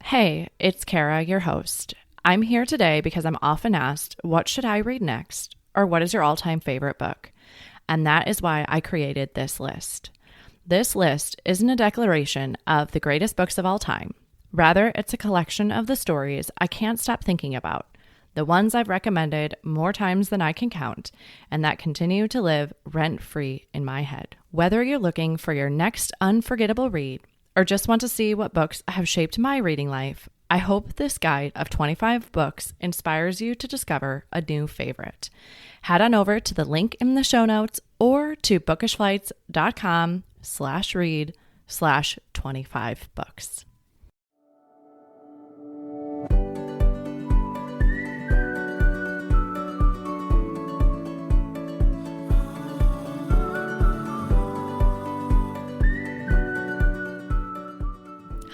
Hey, it's Kara, your host. I'm here today because I'm often asked, what should I read next? Or what is your all time favorite book? And that is why I created this list. This list isn't a declaration of the greatest books of all time. Rather, it's a collection of the stories I can't stop thinking about, the ones I've recommended more times than I can count, and that continue to live rent free in my head. Whether you're looking for your next unforgettable read, or just want to see what books have shaped my reading life, I hope this guide of 25 books inspires you to discover a new favorite. Head on over to the link in the show notes or to bookishflights.com/read/25 books.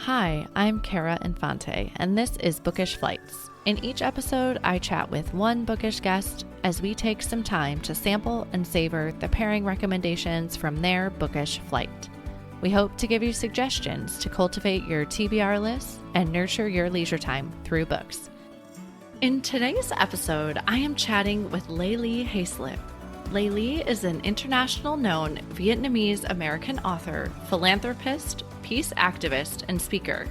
Hi, I'm Kara Infante, and this is Bookish Flights. In each episode, I chat with one bookish guest as we take some time to sample and savor the pairing recommendations from their bookish flight. We hope to give you suggestions to cultivate your TBR list and nurture your leisure time through books. In today's episode, I am chatting with Layli Hayslip. Layli is an international known Vietnamese American author, philanthropist, peace activist, and speaker.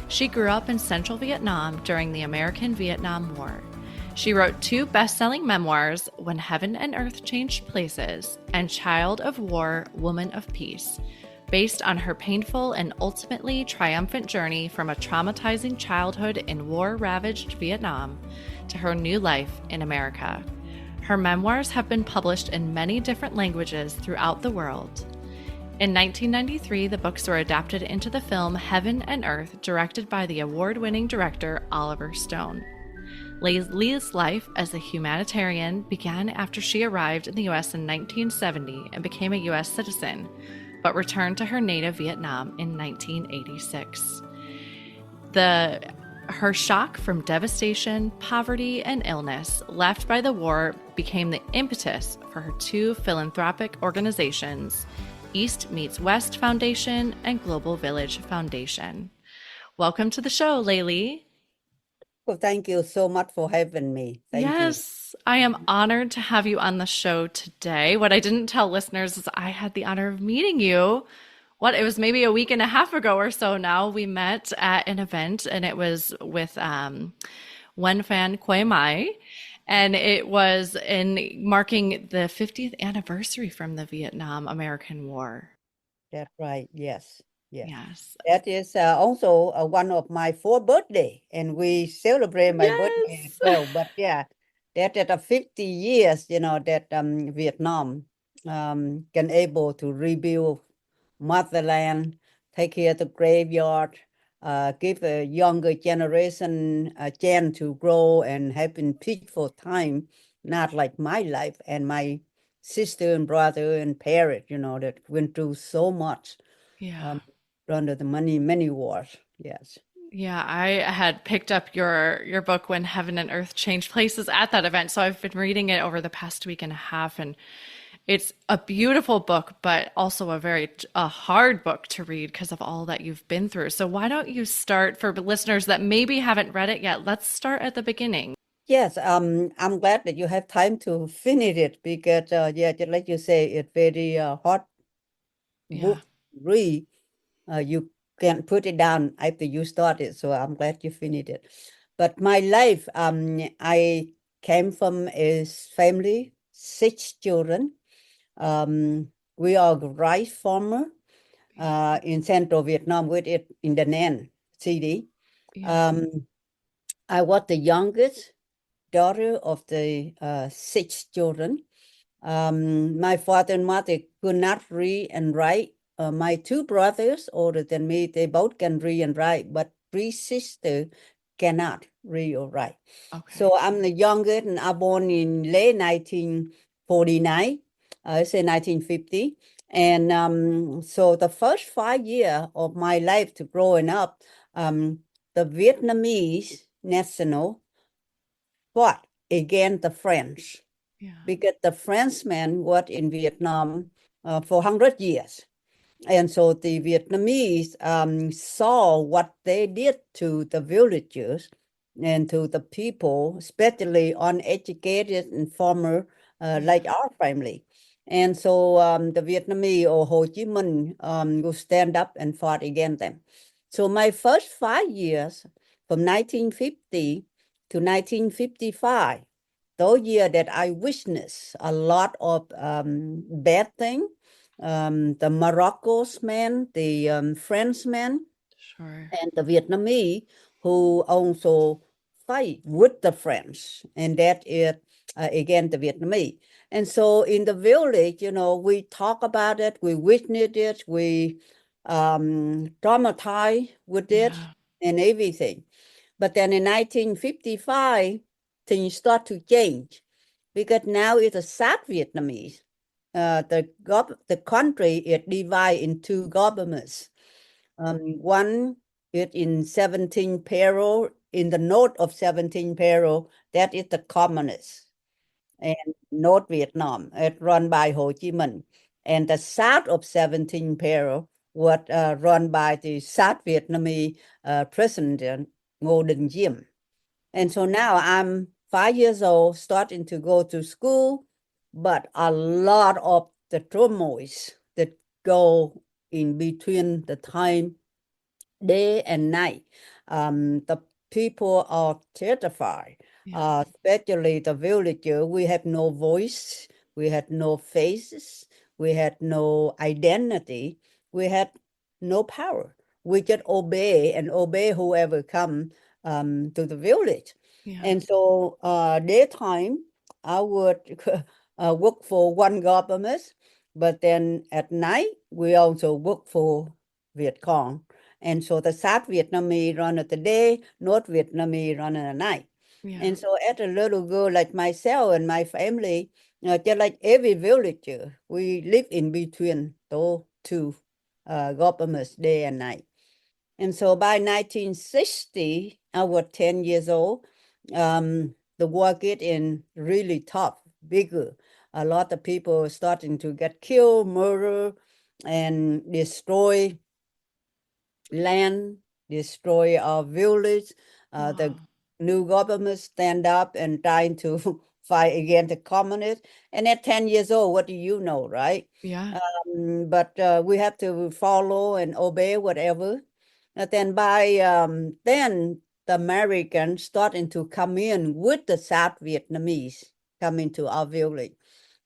She grew up in central Vietnam during the American-Vietnam War. She wrote 2 best-selling memoirs, When Heaven and Earth Changed Places and Child of War, Woman of Peace, based on her painful and ultimately triumphant journey from a traumatizing childhood in war-ravaged Vietnam to her new life in America. Her memoirs have been published in many different languages throughout the world. In 1993, the books were adapted into the film Heaven and Earth, directed by the award-winning director Oliver Stone. Layli's life as a humanitarian began after she arrived in the U.S. in 1970 and became a U.S. citizen, but returned to her native Vietnam in 1986. Her shock from devastation, poverty, and illness left by the war became the impetus for her 2 philanthropic organizations, East Meets West Foundation and Global Village Foundation. Welcome to the show, Layli. Well, thank you so much for having me. Thank you. Yes, I am honored to have you on the show today. What I didn't tell listeners is I had the honor of meeting you. It was maybe a week and a half ago or so now. We met at an event, and it was with Wen Phan Quay Mai. And it was in marking the 50th anniversary from the Vietnam-American War. That's right. Yes. Yes. That is also one of my 4 birthday, and we celebrate my birthday as well. But yeah, that at 50 years, that Vietnam can able to rebuild motherland, take care of the graveyard, give a younger generation a chance to grow and have a peaceful time, not like my life and my sister and brother and parents, that went through so much. Yeah. Under the many wars. Yes. Yeah, I had picked up your book When Heaven and Earth Changed Places at that event. So I've been reading it over the past week and a half, and it's a beautiful book, but also a hard book to read because of all that you've been through. So why don't you start, for listeners that maybe haven't read it yet, let's start at the beginning. Yes, I'm glad that you have time to finish it because just like you say, it's very hard book to read. You can't put it down after you start it, so I'm glad you finished it. But my life, I came from a family, 6 children. We are rice farmer in central Vietnam, with it in Da Nang city. I was the youngest daughter of the 6 children. My father and mother could not read and write. My 2 brothers older than me, they both can read and write, but 3 sisters cannot read or write. Okay. So I'm the youngest, and I born in late 1949, I say 1950. And so the first 5 years of my life to growing up, the Vietnamese national fought against the French. Because the Frenchmen were in Vietnam for 100 years. And so the Vietnamese saw what they did to the villagers and to the people, especially uneducated and farmer like our family. And so the Vietnamese or Ho Chi Minh will stand up and fought against them. So my first 5 years, from 1950 to 1955, those years that I witnessed a lot of bad things, the Morocco's men, the Frenchmen, Sure. and the Vietnamese who also fight with the French, and that is again the Vietnamese. And so in the village, we talk about it, we witness it, we traumatize with it Yeah. and everything. But then in 1955, things start to change because now it's a South Vietnamese. The country is divided in two governments. One is in 17 Peril, in the north of 17 Peril, that is the communists, and North Vietnam, it's run by Ho Chi Minh. And the south of 17 Peril was run by the South Vietnamese president, Ngô Đình Diệm. And so now I'm 5 years old, starting to go to school, but a lot of the turmoils that go in between the time, day and night. The people are terrified, Yeah. especially the villager. We have no voice, we had no faces, we had no identity, we had no power. We just obey and obey whoever come to the village. Yeah. And so daytime, I would work for one government, but then at night, we also work for Viet Cong. And so the South Vietnamese run at the day, North Vietnamese run at the night. Yeah. And so as a little girl like myself and my family, just like every villager, we live in between those two governments, day and night. And so by 1960, I was 10 years old. The war getting really tough, bigger. A lot of people starting to get killed, murdered, and destroy land, destroy our village. The Wow. new government stand up and trying to fight against the communists. And at 10 years old, what do you know, right? Yeah. But we have to follow and obey whatever. And then by then, the Americans starting to come in with the South Vietnamese coming to our village.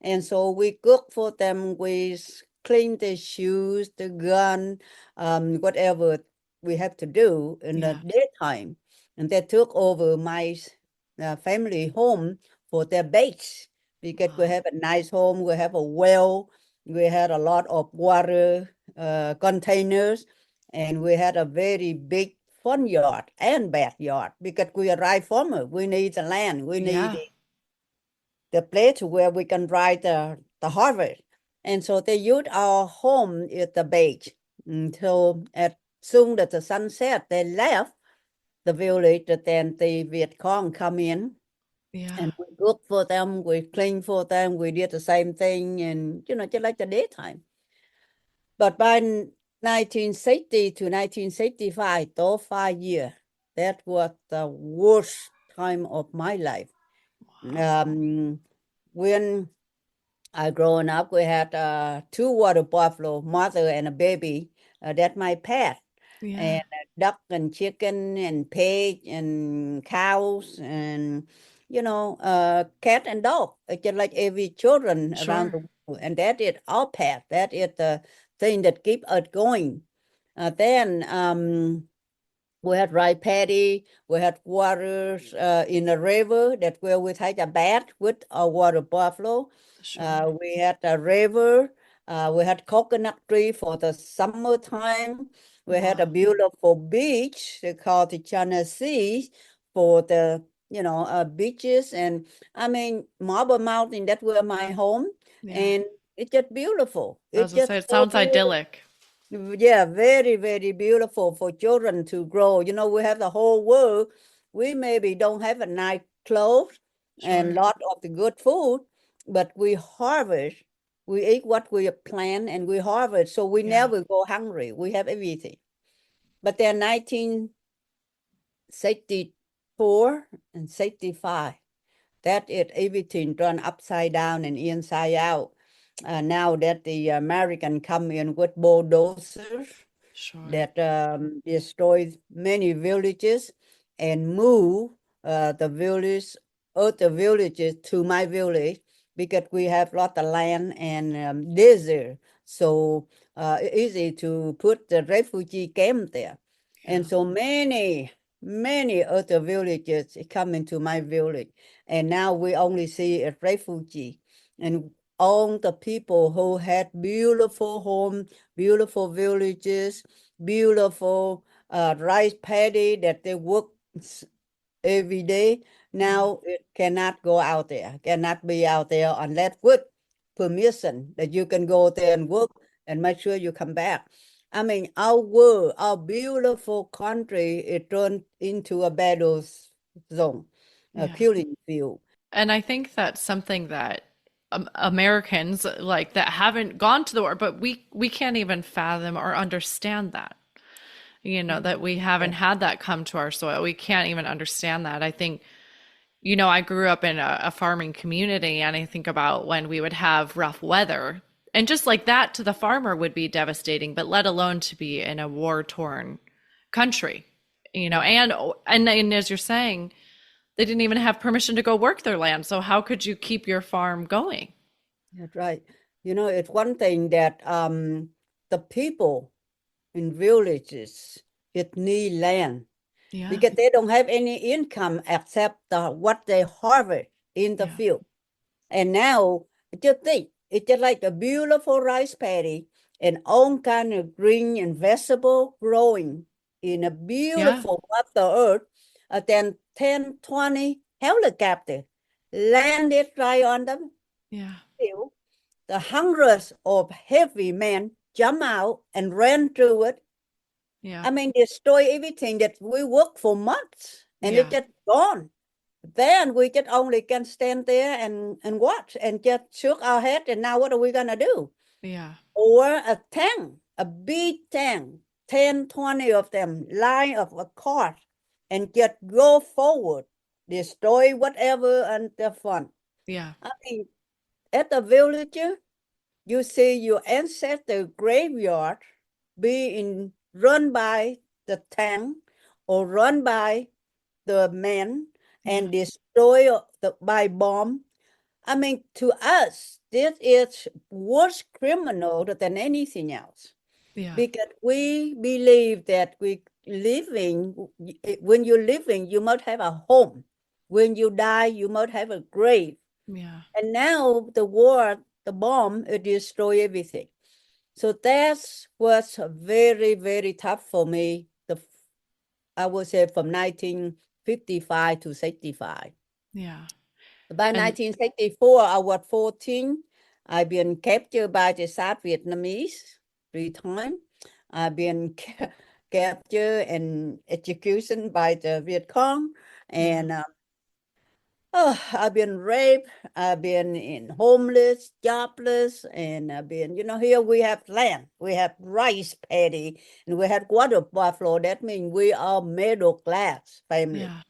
And so we cook for them, we clean the shoes, the gun, whatever we have to do in the Yeah. daytime. And they took over my family home for their base because we Wow. have a nice home, we have a well, we had a lot of water containers, and we had a very big front yard and backyard because we are right farmer. We need the land, we need Yeah. the place where we can dry the harvest. And so they use our home as the base. So as soon as the sun set, they left the village, then the Viet Cong come in Yeah. and we cook for them, we clean for them, we did the same thing, and just like the daytime. But by 1960 to 1965, those 5 years, that was the worst time of my life. Wow. When I growing up, we had two water buffalo, mother and a baby. That's my pet. Yeah. And duck and chicken and pig and cows and cat and dog. It's just like every children around Sure. the world. And that is our pet. That is the thing that keep us going. Then we had rice paddy, we had waters in a river that where we take a bath with a water buffalo. Sure. We had a river, we had coconut tree for the summertime. We had a Wow. beautiful beach called the China Sea for the beaches. And I mean Marble Mountain, that were my home. Yeah. And it's just beautiful. I was It's gonna just say it so sounds beautiful. idyllic. Yeah, very, very beautiful for children to grow. We have the whole world. We maybe don't have a nice clothes and Sure. lot of the good food, but we harvest We eat what we plant and we harvest, so we Yeah. never go hungry. We have everything. But then 1964 and 65, that is everything turned upside down and inside out. Now that the American come in with bulldozers Sure. that destroyed many villages and move the village, other villages to my village, because we have a lot of land and desert. So easy to put the refugee camp there. Yeah. And so many other villages come into my village. And now we only see a refugee. And all the people who had beautiful homes, beautiful villages, beautiful rice paddy that they work every day. Now it cannot go out there, cannot be out there unless with permission that you can go there and work and make sure you come back. I mean, our world, our beautiful country, it turned into a battle zone, a Yeah. killing field. And I think that's something that Americans like that haven't gone to the war, but we can't even fathom or understand that. You know, that we haven't had that come to our soil. We can't even understand that. I think, you know, I grew up in a farming community, and I think about when we would have rough weather. And just like that to the farmer would be devastating, but let alone to be in a war-torn country, you know, and as you're saying, they didn't even have permission to go work their land. So how could you keep your farm going? That's right. You know, it's one thing that the people in villages, it need land Yeah. because they don't have any income except what they harvest in the Yeah. field. And now, just think, it's just like a beautiful rice paddy and all kind of green and vegetable growing in a Yeah. beautiful Mother Earth. Then 10, 20 helicopters landed right on the Yeah. field. The hundreds of heavy men jumped out and ran through it. Yeah. I mean, destroy everything that we worked for months, and Yeah. it's just gone. Then we just only can stand there and watch and just shook our head. And now what are we going to do? Yeah. Or a tank, a big tank, 10, 20 of them, line of a car, and just go forward, destroy whatever and the fun. Yeah. I mean, at the village, you see your ancestor graveyard being run by the tank or run by the men Yeah. and destroy by bomb. I mean, to us, this is worse criminal than anything else Yeah. because we believe that we living, when you're living, you must have a home. When you die, you must have a grave. Yeah. And now the war, the bomb, it destroy everything. So that was very, very tough for me. I would say from 1955 to 65. Yeah. By And 1964, I was 14. I've been captured by the South Vietnamese 3 times. I've been captured and execution by the Viet Cong. yeah. And I've been raped. I've been in homeless, jobless, and I've been, here we have land, we have rice paddy, and we have water buffalo. That means we are middle class family. Yeah.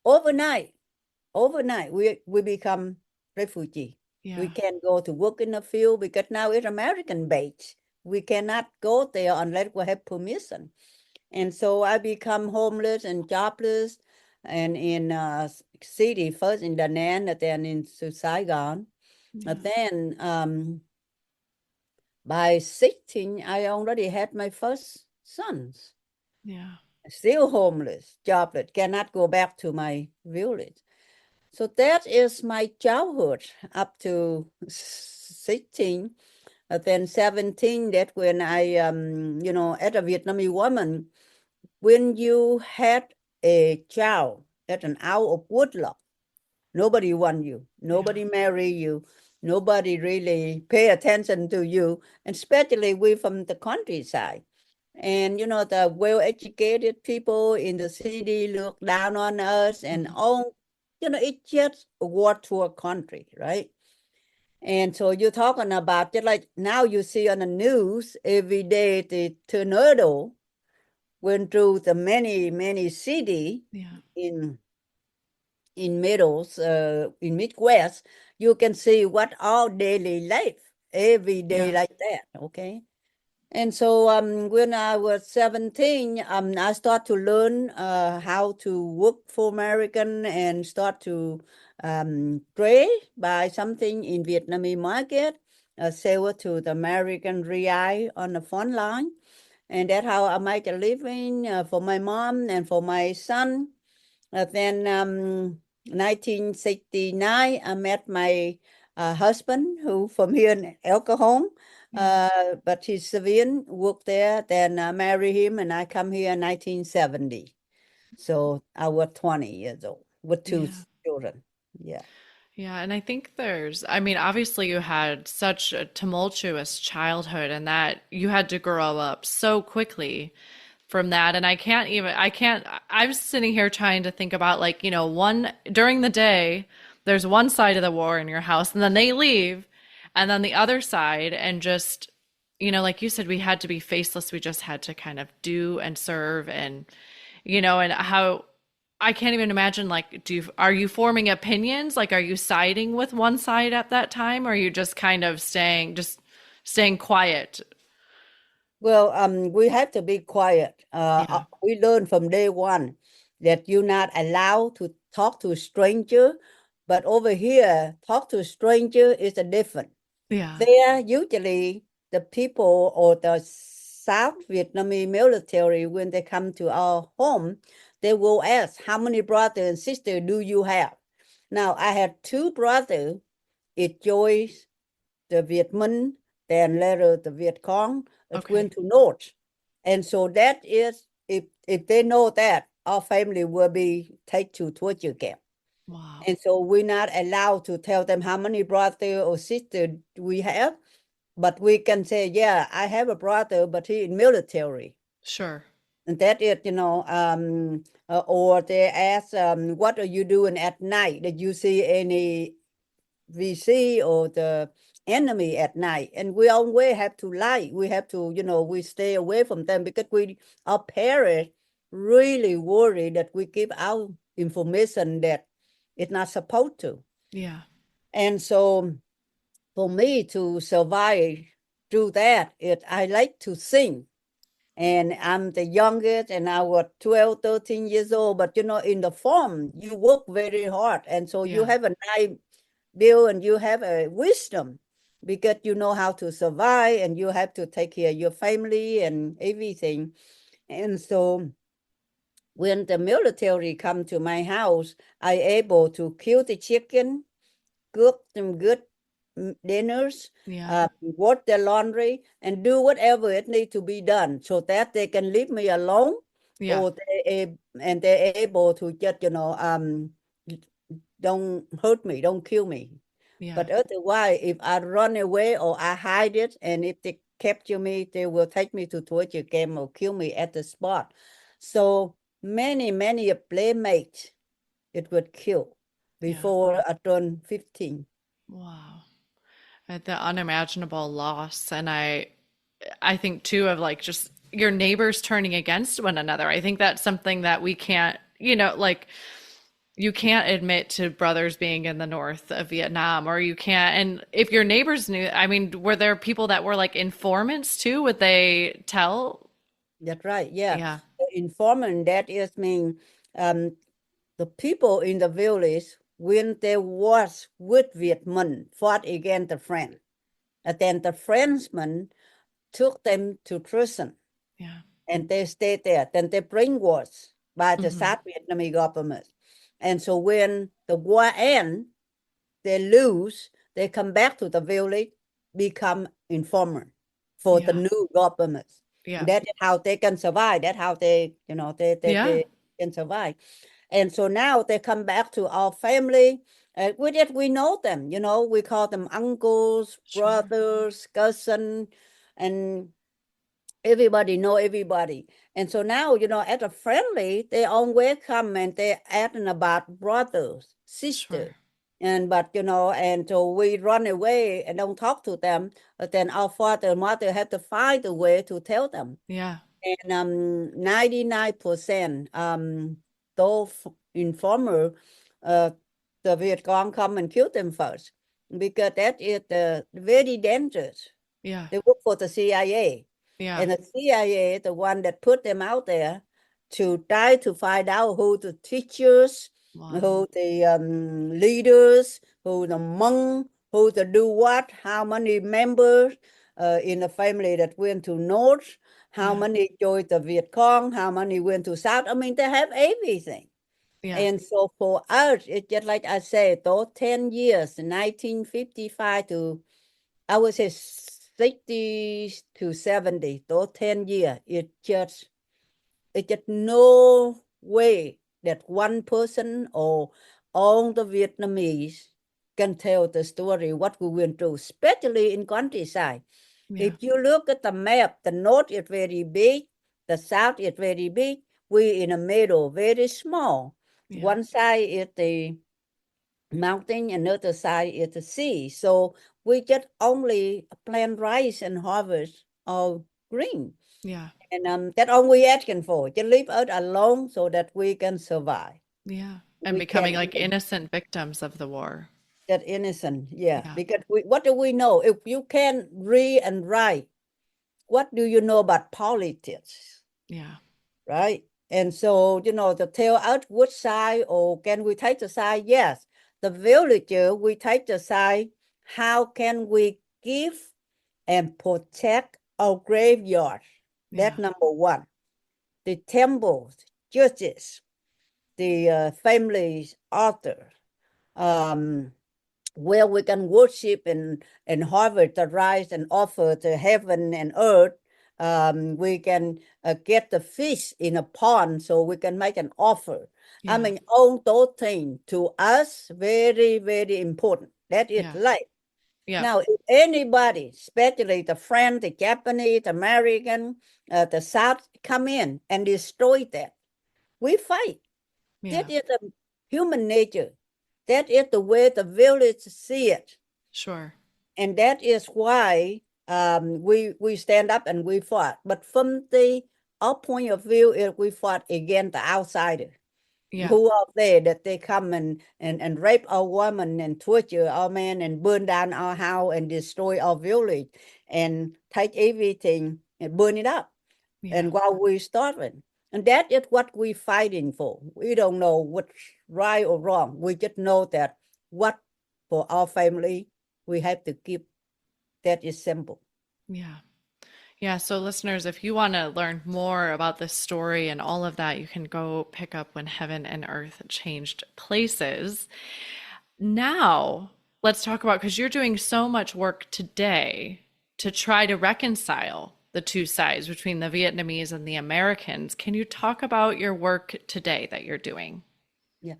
Overnight, we become refugee. We Yeah. can't go to work in the field because now it's American base. We cannot go there unless we have permission. And so I become homeless and jobless, and in city first in Da Nang, and then in Saigon. Yeah. But then by 16, I already had my first sons. Yeah. Still homeless, jobless, cannot go back to my village. So that is my childhood up to 16. Then 17, that when I, as a Vietnamese woman, when you had a child at an hour of woodlock, nobody want you, nobody marry you, nobody really pay attention to you, and especially we from the countryside. And the well-educated people in the city look down on us, and Mhm. all, it's just a war to a country, right? And so you're talking about just like now you see on the news every day the tornado went through the many city Yeah. in in Midwest. You can see what our daily life every day Yeah. like that. Okay. And so when I was 17, I start to learn how to work for American and start to trade, buy something in Vietnamese market, sell it to the American real on the front line. And that's how I make a living for my mom and for my son. Then 1969, I met my husband who from here in El Cajon. Yeah. But he's civilian, worked there, then I married him and I come here in 1970. So I was 20 years old with two Yeah. children. Yeah. Yeah, and I think I mean, obviously you had such a tumultuous childhood and that you had to grow up so quickly from that. And I'm sitting here trying to think about like, during the day, there's one side of the war in your house and then they leave and then the other side and just, like you said, we had to be faceless. We just had to kind of do and serve and how I can't even imagine like are you forming opinions? Like are you siding with one side at that time or are you just kind of staying quiet? Well, we have to be quiet. Yeah. We learned from day one that you're not allowed to talk to a stranger, but over here, talk to a stranger is a different. Yeah. There, usually the people or the South Vietnamese military, when they come to our home, they will ask, how many brothers and sisters do you have? Now, I had two brothers. It joined the Viet Minh, then later the Viet Cong. It Okay. went to North. And so that is, if they know that, our family will be taken to torture camp. Wow. And so we're not allowed to tell them how many brothers or sisters we have, but we can say, yeah, I have a brother, but he in military. Sure. And that is, or they ask, what are you doing at night? Did you see any VC or the enemy at night? And we always have to lie. We have to, we stay away from them because our parents really worry that we give out information that it's not supposed to. Yeah. And so for me to survive through that, I like to sing. And I'm the youngest, and I was 12, 13 years old. But, in the farm, you work very hard. And so you Yeah. have a nice bill and you have a wisdom because you know how to survive and you have to take care of your family and everything. And so when the military come to my house, I able to kill the chicken, cook them good dinners, Yeah. wash their laundry, and do whatever it needs to be done so that they can leave me alone, Yeah. or they're able to just don't hurt me, don't kill me. Yeah. But otherwise, if I run away or I hide it, and if they capture me, they will take me to torture camp or kill me at the spot. So many playmates it would kill Yeah. before I turned 15. Wow. The unimaginable loss. And I think too of like just your neighbors turning against one another. I think that's something that we can't, like you can't admit to brothers being in the north of Vietnam, or you can't. And if your neighbors knew, I mean, were there people that were like informants too? Would they tell? That's right. Yeah. Yeah. The informant, that is mean um, the people in the village, when they was with Viet Minh, fought against the French. And then the Frenchmen took them to prison Yeah. and they stayed there. Then they brainwashed by the Hmm. South Vietnamese government. And so when the war ends, they lose, they come back to the village, become informant for the Yeah. new government. Yeah. And that is how they can survive. That's how Yeah. they can survive. And so now they come back to our family. We know them, we call them uncles, Sure. brothers, cousin, and everybody know everybody. And so now, at a friendly, they always come and they asking about brothers, Sure. sister. but and so we run away and don't talk to them. But then our father and mother have to find a way to tell them. Yeah. And 99% those informer, the Viet Cong come and kill them first, because that is very dangerous. Yeah. They work for the CIA. Yeah. And the CIA is the one that put them out there to try to find out who the teachers, Wow. who the leaders, who the monk, who the do what, how many members in the family that went to North, how many joined the Viet Cong, how many went to South. I mean, they have everything. Yeah. And so for us, it's just like I said, those 10 years, 1955 to, I would say 60 to 70, those 10 years, it's just no way that one person or all the Vietnamese can tell the story what we went through, especially in countryside. Yeah. If you look at the map, the north is very big, the south is very big, we in the middle, very small. Yeah. One side is the mountain, another side is the sea. So we just only plant rice and harvest all green. Yeah. And that's all we asking for. Just leave us alone so that we can survive. Yeah. And We becoming can like even innocent victims of the war. get innocent. Yeah. Yeah. Because what do we know? If you can read and write, what do you know about politics? Yeah. Right? And so, to tell us which side, or can we take the side? Yes. The villager, we take the side. How can we give and protect our graveyard? Yeah. That's number one. The temples, churches, the families altar, where we can worship and harvest the rice and offer to heaven and earth. We can get the fish in a pond so we can make an offer. Yeah. I mean, all those things to us, very, very important. That is Yeah. life. Yeah. Now, if anybody, especially the French, the Japanese, American, the South, come in and destroy that, we fight. Yeah. That is the human nature. That is the way the village see it. Sure. And that is why we stand up and we fought. But from our point of view, we fought against the outsider. Yeah. Who are they that they come and rape our women and torture our men and burn down our house and destroy our village and take everything and burn it up. Yeah. And while we're starving. And that is what we're fighting for. We don't know what's right or wrong. We just know that what for our family we have to keep. That is simple. Yeah. Yeah. So, listeners, if you want to learn more about this story and all of that, you can go pick up When Heaven and Earth Changed Places. Now, let's talk about, because you're doing so much work today to try to reconcile the two sides between the Vietnamese and the Americans. Can you talk about your work today that you're doing? Yeah.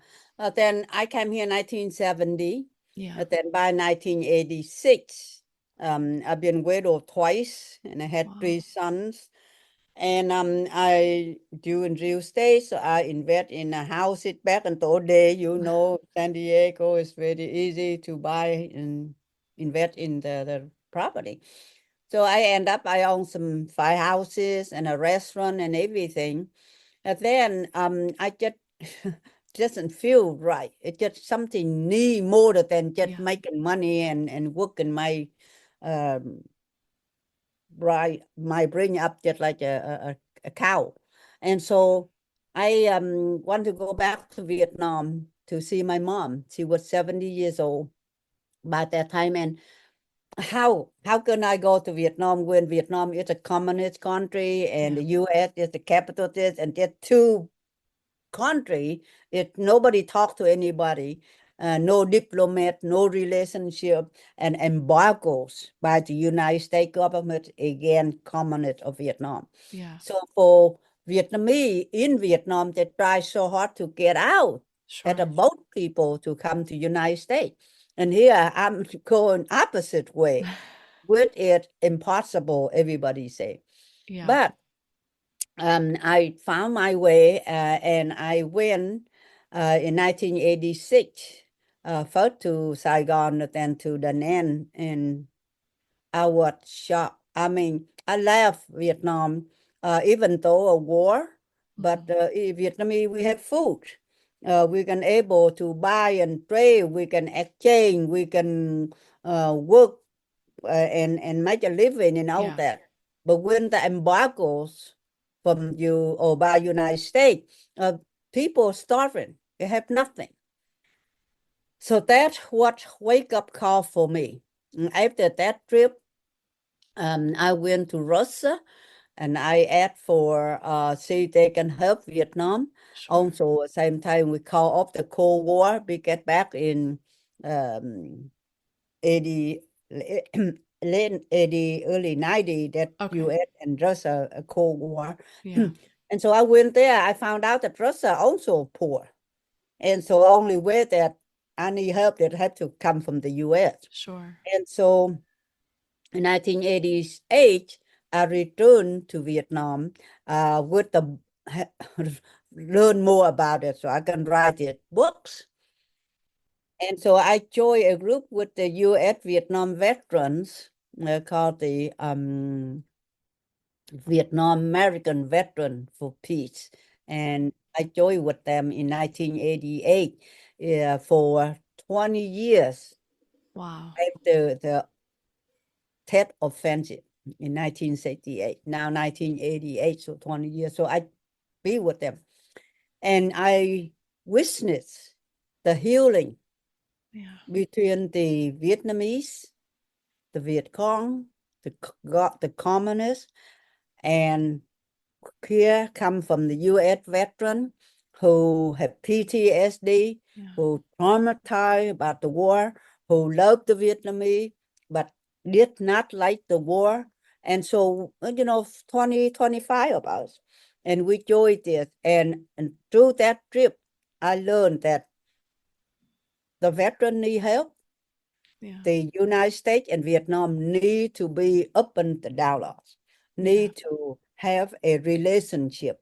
Then I came here in 1970. Yeah. Then by 1986, I've been widowed twice, and I had Wow. 3 sons. And I do in real estate, so I invest in a house. It back in those days, San Diego is very easy to buy and invest in the property. So I own some 5 houses and a restaurant and everything. And then I just doesn't feel right. It's just something need more than just Yeah. making money and working my right, my bring up just like a cow. And so I want to go back to Vietnam to see my mom. She was 70 years old by that time. And how can I go to Vietnam when Vietnam is a communist country and the US is the capital of this, and just two country, nobody talk to anybody, no diplomat, no relationship, and embargoes by the United States government against communists of Vietnam. Yeah. So for Vietnamese in Vietnam, they try so hard to get out Sure. at boat people to come to United States. And here I'm going opposite way, with it impossible, everybody say. Yeah. But I found my way, and I went in 1986 first to Saigon, then to Da Nang, and I was shocked. I mean, I left Vietnam, even though a war, but in Vietnamese, we have food. We can able to buy and trade, we can exchange, we can work and make a living and all that. But when the embargoes from you or by United States, people starving, they have nothing. So that's what wake up call for me. And after that trip, I went to Russia and I asked for see if they can help Vietnam. Sure. Also, at the same time, we call off the Cold War. We get back in 80, late 80, early 90, that U.S. and Russia a Cold War. And so I went there. I found out that Russia also poor. And so only way that I need help that had to come from the U.S. Sure. And so in 1988, I returned to Vietnam with the learn more about it so I can write it books. And so I joined a group with the U.S. Vietnam veterans called the Vietnam American Veteran for Peace. And I joined with them in 1988 for 20 years. Wow. After the Tet Offensive in 1968, now 1988, so 20 years. So I be with them. And I witnessed the healing between the Vietnamese, the Viet Cong, the communists, and here come from the U.S. veteran who have PTSD, who traumatized about the war, who loved the Vietnamese, but did not like the war. And so, 25 of us. And we joined this. And through that trip, I learned that the veteran need help. The United States and Vietnam need to be open the dialogues, need to have a relationship.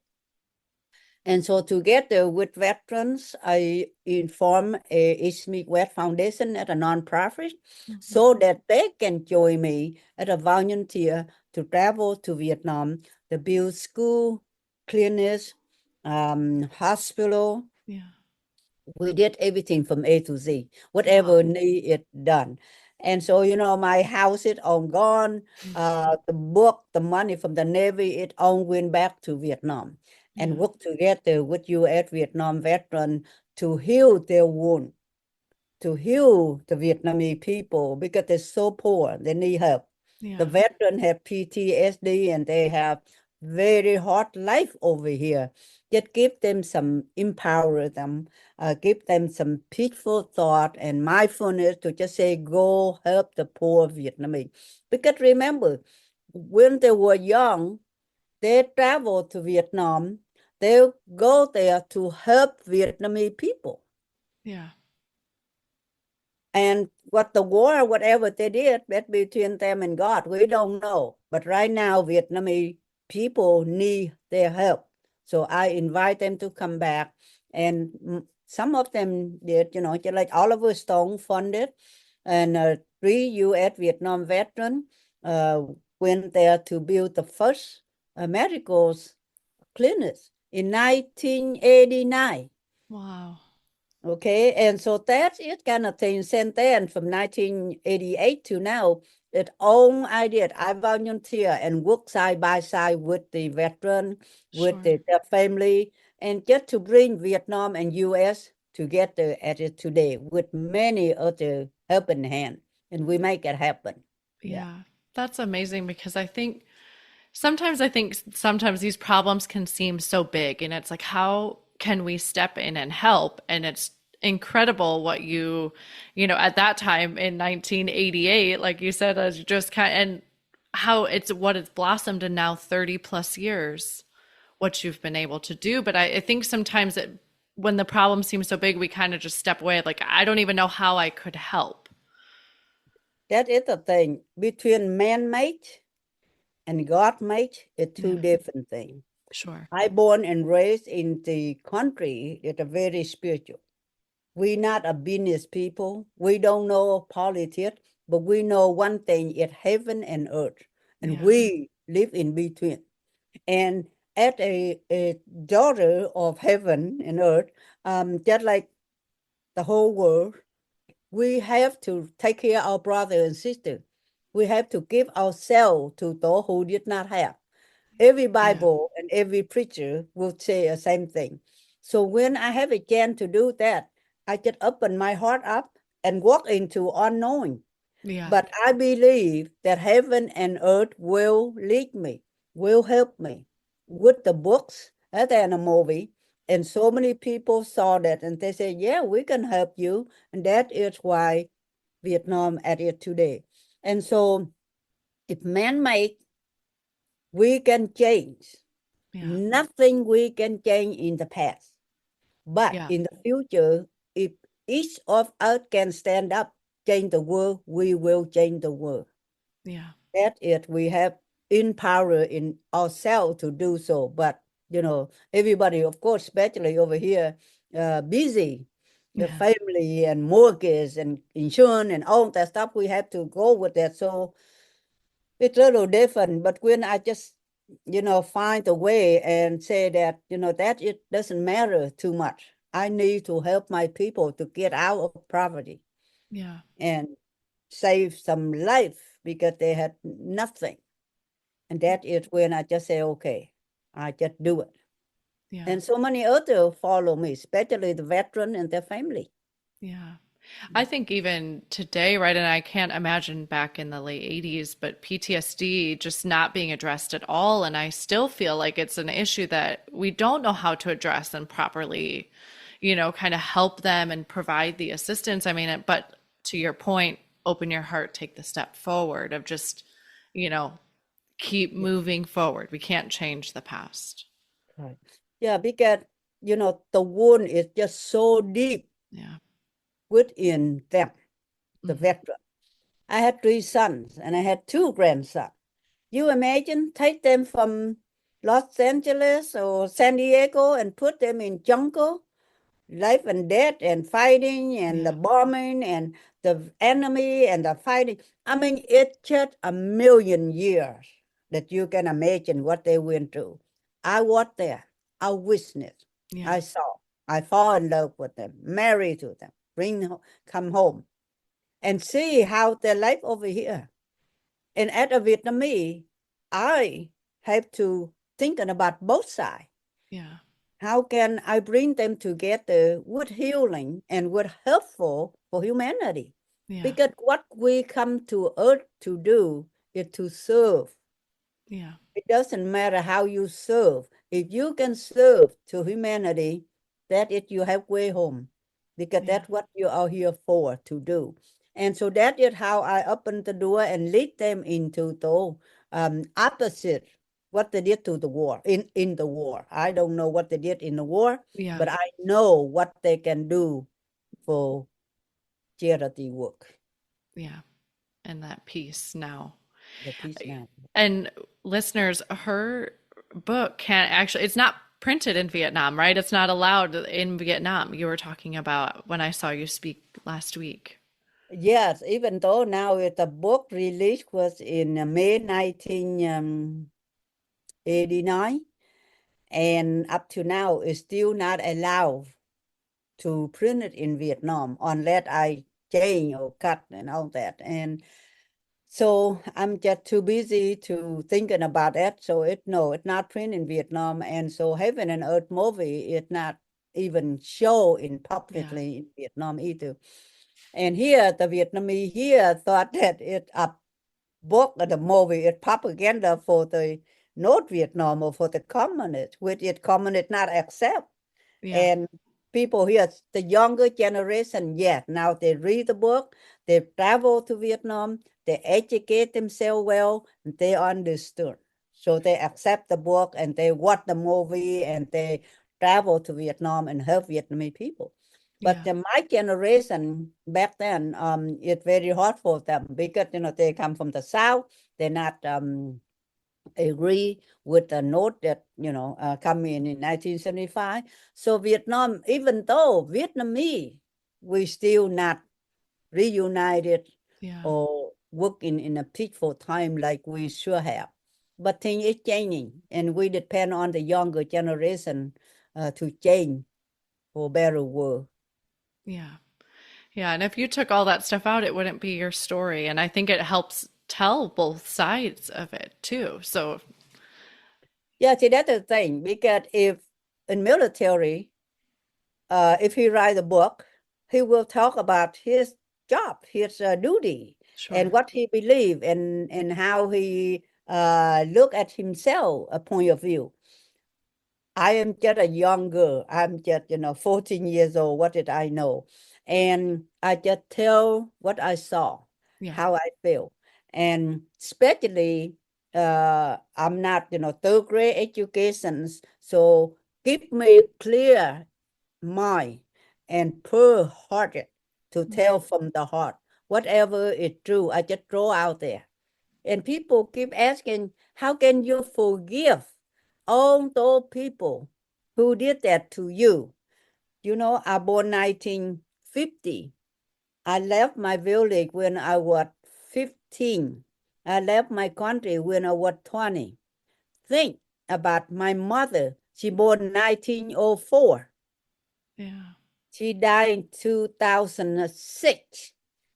And so together with veterans, I inform East Midwest Foundation at a nonprofit so that they can join me as a volunteer to travel to Vietnam to build school, clinics, hospital. We did everything from A to Z, whatever needed done. And so, my house is all gone. The book, the money from the Navy, it all went back to Vietnam and work together with U.S. Vietnam veterans to heal their wound, to heal the Vietnamese people because they're so poor, they need help. The veterans have PTSD and they have very hard life over here. Just give them some, empower them, give them some peaceful thought and mindfulness to just say, go help the poor Vietnamese. Because remember, when they were young, they traveled to Vietnam. They go there to help Vietnamese people. And what the war, whatever they did, that's between them and God. We don't know. But right now, Vietnamese people need their help. So I invite them to come back. And some of them did, just like Oliver Stone funded. And 3 U.S. Vietnam veterans went there to build the first medical clinics in 1989. Wow. Okay, and so that is kind of thing. Since then, from 1988 to now, it all I did, I volunteer and work side by side with the veteran, with their family, and just to bring Vietnam and U.S. together as it today with many other helping hands, and we make it happen. Yeah, that's amazing because sometimes these problems can seem so big and it's like, how can we step in and help? And it's incredible what at that time in 1988, like you said, as you just and how it's blossomed in now 30 plus years, what you've been able to do. But I think sometimes when the problem seems so big, we kind of just step away. Like, I don't even know how I could help. That is the thing between man-made and God-made, it's two different things. Sure. I born and raised in the country that are very spiritual, we're not a business people. We don't know politics, but we know one thing, it's heaven and earth. And we live in between. And as a daughter of heaven and earth, just like the whole world, we have to take care of our brother and sister. We have to give ourselves to those who did not have. Every Bible and every preacher will say the same thing. So when I have a chance to do that, I just open my heart up and walk into unknowing. Yeah. But I believe that heaven and earth will lead me, will help me with the books than a movie. And so many people saw that and they say, yeah, we can help you. And that is why Vietnam at it today. And so if man-made, we can change. Nothing we can change in the past. But in the future, if each of us can stand up, change the world, we will change the world. Yeah. That is, we have in power in ourselves to do so. But, you know, everybody, of course, especially over here, busy, the family and mortgage and insurance and all that stuff, we have to go with that. So it's a little different. But when I just, you know, find a way and say that, you know, that it doesn't matter too much. I need to help my people to get out of poverty. Yeah. And save some life because they had nothing. And that is when I just say, okay, I just do it. Yeah. And so many others follow me, especially the veteran and their family. Yeah. I think even today, right? And I can't imagine back in the late 80s, but PTSD just not being addressed at all. And I still feel like it's an issue that we don't know how to address and properly, kind of help them and provide the assistance. I mean, but to your point, open your heart, take the step forward of just, you know, keep moving forward. We can't change the past. Right. Yeah, because, you know, the wound is just so deep within them, the veteran. I had 3 sons and I had 2 grandsons. You imagine, take them from Los Angeles or San Diego and put them in jungle, life and death and fighting and the bombing and the enemy and the fighting. I mean, it's just a million years that you can imagine what they went through. I was there. I witnessed. I saw. I fall in love with them, married to them, come home and see how their life over here. And as a Vietnamese, I have to thinking about both sides. Yeah. How can I bring them together with healing and with helpful for humanity? Yeah. Because what we come to earth to do is to serve. Yeah. It doesn't matter how you serve. If you can serve to humanity, that is you have way home. Because that's what you are here for, to do. And so that is how I open the door and lead them into the opposite what they did to the war, in the war. I don't know what they did in the war, but I know what they can do for charity work. Yeah. And that peace now. The peace now. And listeners, her book can't actually, it's not printed in Vietnam, right? It's not allowed in Vietnam. You were talking about when I saw you speak last week. Yes, even though now the book release was in May 1989, and up to now it's still not allowed to print it in Vietnam unless I change or cut and all that. And so I'm just too busy to thinking about that. So it's not printed in Vietnam. And so Heaven and Earth movie is not even show in publicly in Vietnam either. And here the Vietnamese here thought that it a book or the movie is propaganda for the North Vietnam or for the communists, which it communists not accept. And people here, the younger generation, yes, now they read the book, they travel to Vietnam, they educate themselves well, and they understood. So they accept the book and they watch the movie and they travel to Vietnam and help Vietnamese people. But my generation back then, it's very hard for them because, they come from the South. They're not agree with the note that, come in 1975. So Vietnam, even though Vietnamese we still not reunited Yeah. or working in a peaceful time like we should have. But things is changing, and we depend on the younger generation to change for better world. Yeah. Yeah. And if you took all that stuff out, it wouldn't be your story. And I think it helps tell both sides of it too. So, Yeah, see, that's the thing, because if in military, if he write a book, he will talk about his job, his duty, and sure. what he believe, and how he look at himself, a point of view. I am just a young girl. I'm just, 14 years old. What did I know? And I just tell what I saw, Yeah. how I feel. And especially, I'm not, third grade education. So give me clear mind and pure hearted to tell from the heart. Whatever is true, I just throw out there. And people keep asking, how can you forgive all those people who did that to you? I born 1950. I left my village when I was 15. I left my country when I was 20. Think about my mother. She born 1904. Yeah. She died in 2006.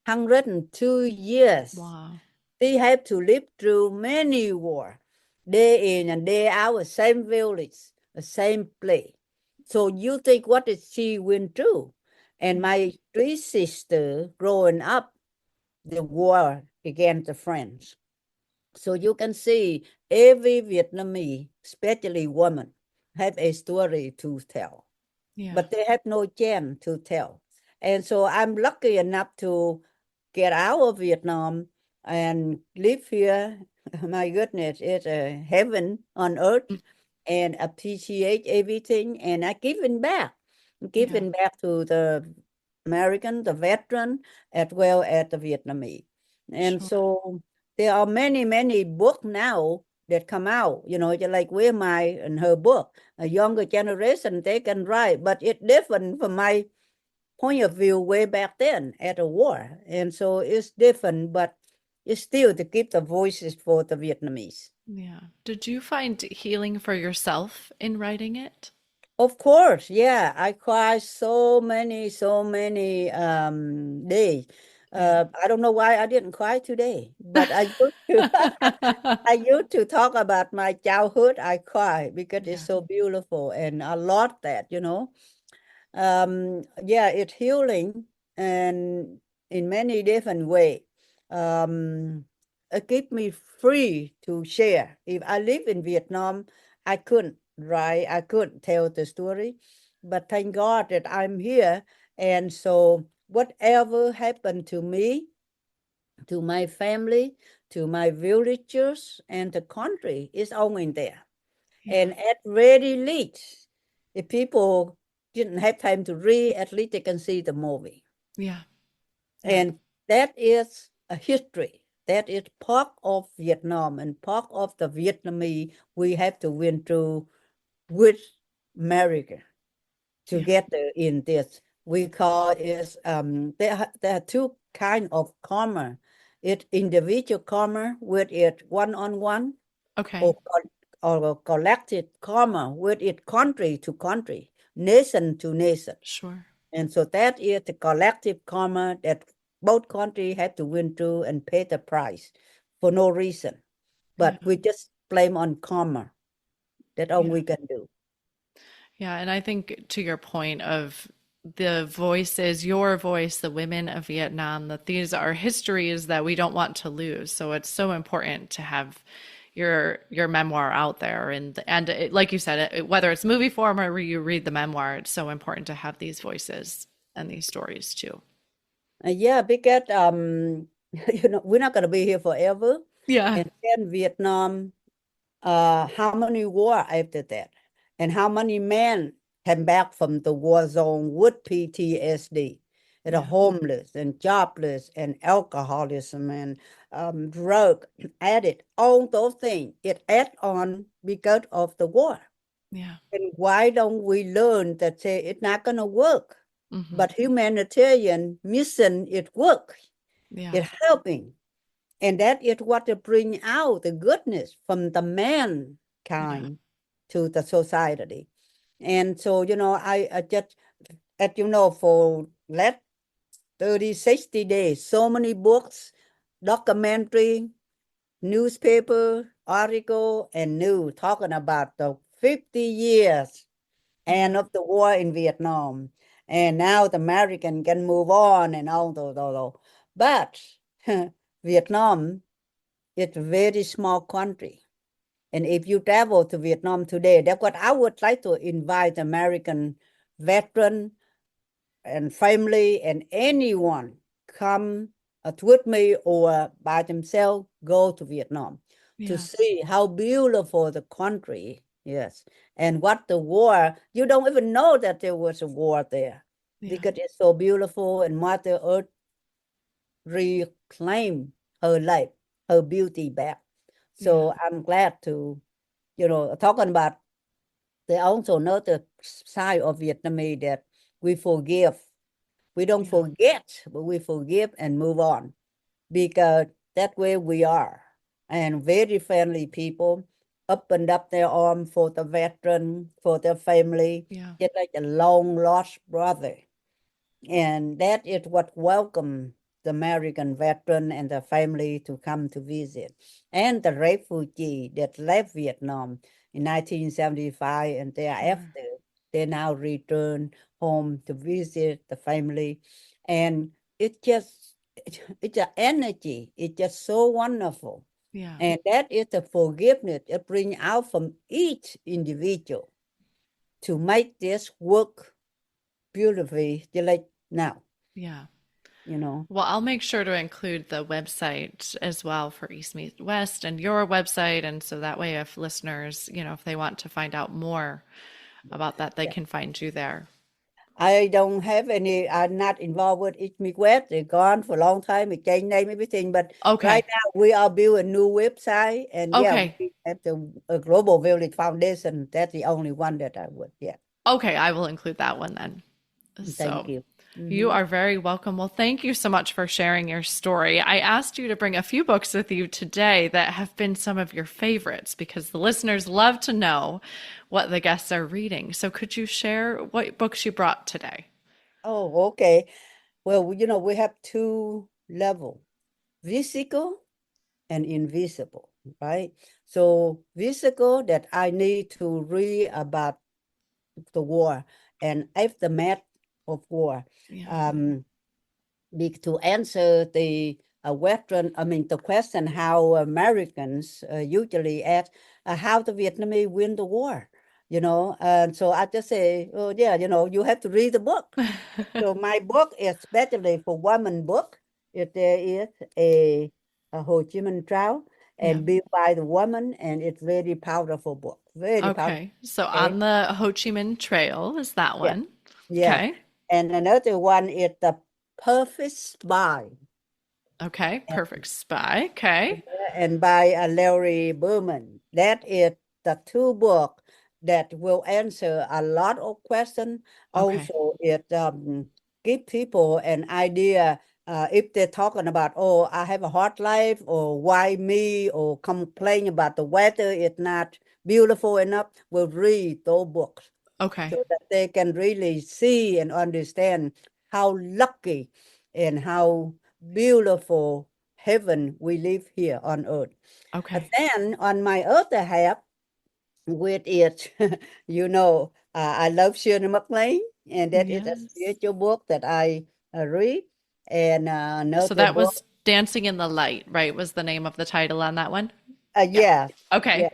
102 years. Wow. They have to live through many wars, day in and day out, the same village, the same place. So you think what did she went through? And my three sisters growing up, the war against the French. So you can see every Vietnamese, especially women, have a story to tell, Yeah. but they have no chance to tell. And so I'm lucky enough to get out of Vietnam and live here. My goodness, it's a heaven on earth, and appreciate everything. And I Yeah. giving back to the American, the veteran, as well as the Vietnamese. And Sure. so there are many, many books now that come out, just like Where My and her book. A younger generation, they can write, but it's different from my point of view way back then at the war. And so it's different, but it's still to keep the voices for the Vietnamese. Yeah. Did you find healing for yourself in writing it? Of course, yeah. I cried so many days. Yeah. I don't know why I didn't cry today, but I used to I used to talk about my childhood. I cry because it's Yeah. so beautiful, and I love that. Yeah, it's healing and in many different ways. It keep me free to share. If I live in Vietnam, I couldn't write, I couldn't tell the story, but thank God that I'm here. And so whatever happened to me, to my family, to my villagers, and the country is all in there. Yeah. And at very least, if people didn't have time to read, at least they can see the movie. Yeah. Yeah. And that is a history. That is part of Vietnam and part of the Vietnamese we have to win through with America Yeah. together in this. We call it, there are two kind of karma. It's individual karma, with it one-on-one, Okay. or or collective karma, with it country to country, nation to nation. Sure. And so that is the collective karma that both countries have to win through and pay the price for no reason. Yeah. But we just blame on karma. That's all Yeah. we can do. Yeah. And I think to your point of the voices, your voice, the women of Vietnam, that these are histories that we don't want to lose. So it's so important to have your memoir out there, and it, like you said, whether it's movie form or you read the memoir, it's so important to have these voices and these stories too. Yeah, because we're not going to be here forever. Yeah. And then Vietnam, how many war after that? And how many men came back from the war zone with PTSD, and are Yeah. homeless and jobless and alcoholism and drug addict, all those things. It add on because of the war. Yeah. And why don't we learn that say it's not going to work? but humanitarian mission, it work, it helping. And that is what to bring out the goodness from the mankind to the society. And so, I just, as you know, for last 30, 60 days, so many books, documentary, newspaper, article, and news talking about the 50 years end of the war in Vietnam. And now the American can move on and all. But Vietnam, it's a very small country. And if you travel to Vietnam today, that's what I would like to invite American veteran and family and anyone come with me or by themselves go to Vietnam to see how beautiful the country is and what the war, you don't even know that there was a war there because it's so beautiful and Mother Earth reclaim her life, her beauty back. So I'm glad to, talking about the also another side of Vietnamese that we forgive. We don't forget, but we forgive and move on because that's where we are. And very friendly people opened up their arms for the veteran, for their family, just like a long lost brother. And that is what welcomed the American veteran and the family to come to visit. And the refugee that left Vietnam in 1975 and thereafter, they now return home to visit the family. And it's an energy. It's just so wonderful. And that is the forgiveness it brings out from each individual to make this work beautifully, just like now. Well, I'll make sure to include the website as well for East Meets West and your website. And so that way, if listeners, if they want to find out more about that, they can find you there. I don't have any, I'm not involved with East Meets West. They're gone for a long time. We changed name, everything. But right now, we are building a new website. And we have the Global Village Foundation. That's the only one that I would, Okay, I will include that one then. Thank you. You are very welcome. Well, thank you so much for sharing your story. I asked you to bring a few books with you today that have been some of your favorites because the listeners love to know what the guests are reading. So could you share what books you brought today? Oh, okay. Well, we have two levels, physical and invisible, right? So physical that I need to read about the war and aftermath of war. To answer the the question how Americans usually ask how the Vietnamese win the war, and so I just say, oh yeah, you have to read the book. So my book is especially for women book. If there is a Ho Chi Minh Trail and built by the woman, and it's very powerful book. Very powerful. Okay, so on the Ho Chi Minh Trail is that one. Yeah. Okay. And another one is the Perfect Spy. Okay, Perfect Spy. Okay. And by Larry Berman. That is the two books that will answer a lot of questions. Also, it give people an idea if they're talking about, oh, I have a hard life, or why me, or complain about the weather is not beautiful enough, will read those books. Okay. So that they can really see and understand how lucky and how beautiful heaven we live here on earth. Okay. And then on my other half, with it, I love Shirley MacLaine, and that is a spiritual book that I read. And so that was Dancing in the Light, right? Was the name of the title on that one? Yeah. Okay.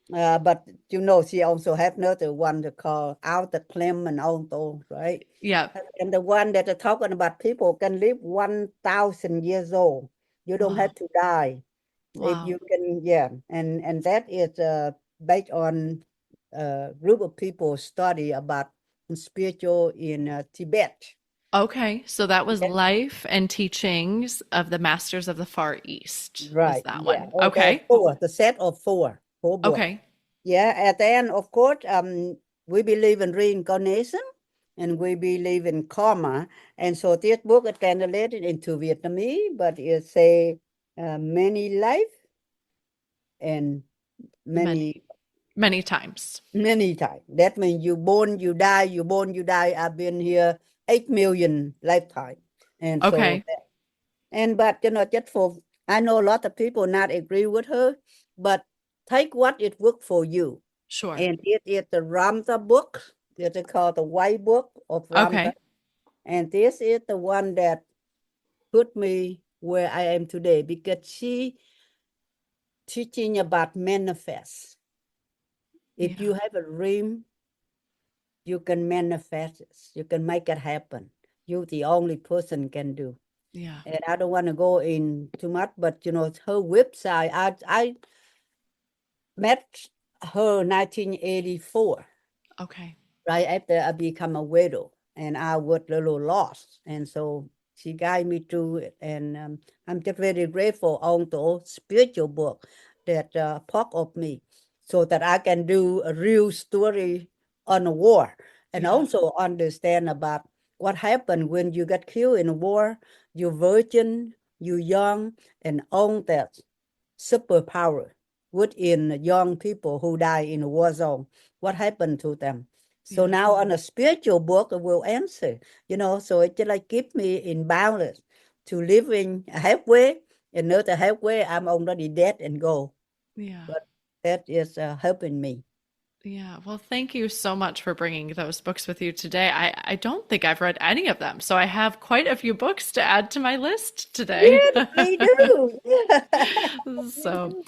Yeah. But she also have another one called Out the Clem and all those, right? Yeah. And the one that are talking about people can live 1,000 years old. You don't have to die. If you can, and that is based on a group of people study about spiritual in Tibet. Okay, so that was Life and Teachings of the Masters of the Far East. Right. That one. Oh, Okay. the set of four books. Okay. Yeah, and then of course, we believe in reincarnation, and we believe in karma. And so this book is translated into Vietnamese, but it say many life and many Many times. many times. That means you born, you die, you born, you die. I've been here 8 million lifetime. And so, Okay. but just for, I know a lot of people not agree with her, but take what it worked for you. Sure. And it is the Ramtha book. It's called the White Book of Ramtha. Okay. And this is the one that put me where I am today, because she teaching about manifest. If you have a dream, you can manifest it. You can make it happen. You're the only person can do. Yeah. And I don't want to go in too much, but her website, I met her 1984. Okay. Right after I become a widow, and I was a little lost. And so she guided me through it. And I'm just very grateful on the spiritual book that part of me, so that I can do a real story on a war, and also understand about what happened when you get killed in a war. You're virgin, you're young, and on that superpower within young people who die in a war zone. What happened to them? So now on a spiritual book, it will answer, so it just like keep me in balance to living halfway, another halfway, I'm already dead and go. Yeah. But that is helping me. Yeah. Well, thank you so much for bringing those books with you today. I don't think I've read any of them, so I have quite a few books to add to my list today. Yeah, we do. So,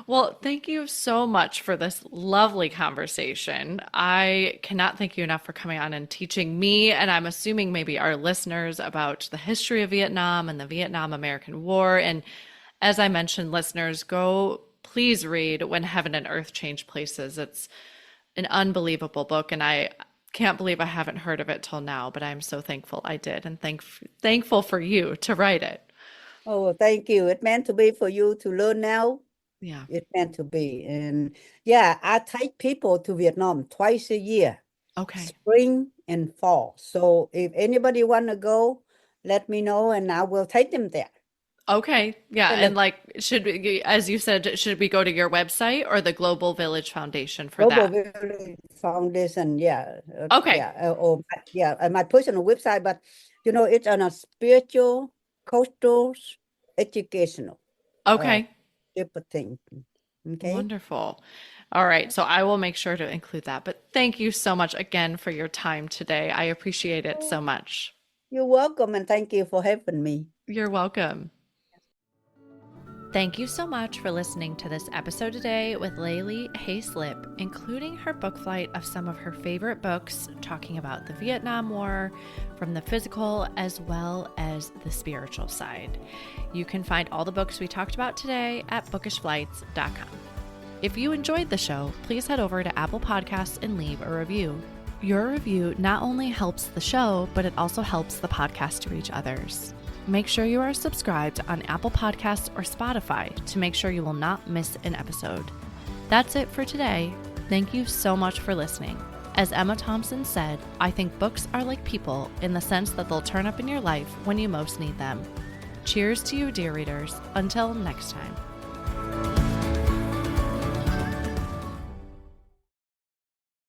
well, thank you so much for this lovely conversation. I cannot thank you enough for coming on and teaching me, and I'm assuming maybe our listeners, about the history of Vietnam and the Vietnam-American War. And as I mentioned, listeners, please read When Heaven and Earth Change Places. It's an unbelievable book, and I can't believe I haven't heard of it till now, but I'm so thankful I did, and thankful for you to write it. Oh, thank you. It's meant to be for you to learn now. Yeah. It's meant to be. And yeah, I take people to Vietnam twice a year. Okay. Spring and fall. So if anybody want to go, let me know and I will take them there. Okay. Yeah. And should we, as you said, should we go to your website or the Global Village Foundation for Global that? Village Foundation, yeah. Okay. Yeah, my personal website, but it's on a spiritual, cultural, educational. Okay. Type of thing. Okay. Wonderful. All right. So I will make sure to include that. But thank you so much again for your time today. I appreciate it so much. You're welcome, and thank you for having me. You're welcome. Thank you so much for listening to this episode today with Laylee Hayslip, including her book flight of some of her favorite books talking about the Vietnam War from the physical as well as the spiritual side. You can find all the books we talked about today at bookishflights.com. If you enjoyed the show, please head over to Apple Podcasts and leave a review. Your review not only helps the show, but it also helps the podcast to reach others. Make sure you are subscribed on Apple Podcasts or Spotify to make sure you will not miss an episode. That's it for today. Thank you so much for listening. As Emma Thompson said, I think books are like people in the sense that they'll turn up in your life when you most need them. Cheers to you, dear readers. Until next time.